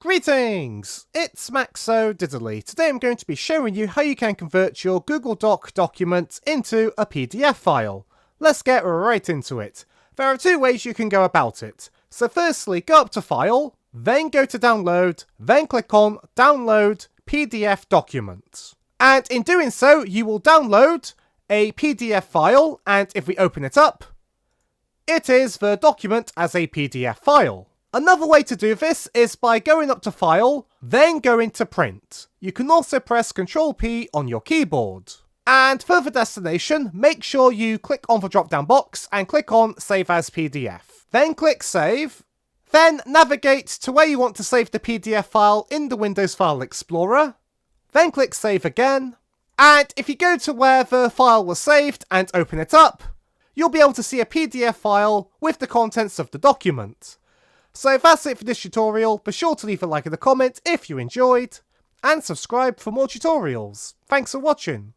Greetings! It's Maxo Diddley. Today I'm going to be showing you how you can convert your Google Doc document into a PDF file. Let's get right into it. There are two ways you can go about it. So firstly, go up to File, then go to Download, then click on Download PDF Document. And in doing so, you will download a PDF file, and if we open it up, it is the document as a PDF file. Another way to do this is by going up to File, then going to Print. You can also press Ctrl P on your keyboard. And for the destination, make sure you click on the drop down box and click on Save as PDF. Then click Save. Then navigate to where you want to save the PDF file in the Windows File Explorer. Then click Save again. And if you go to where the file was saved and open it up, you'll be able to see a PDF file with the contents of the document. So that's it for this tutorial. Be sure to leave a like in the comment if you enjoyed, and subscribe for more tutorials. Thanks for watching.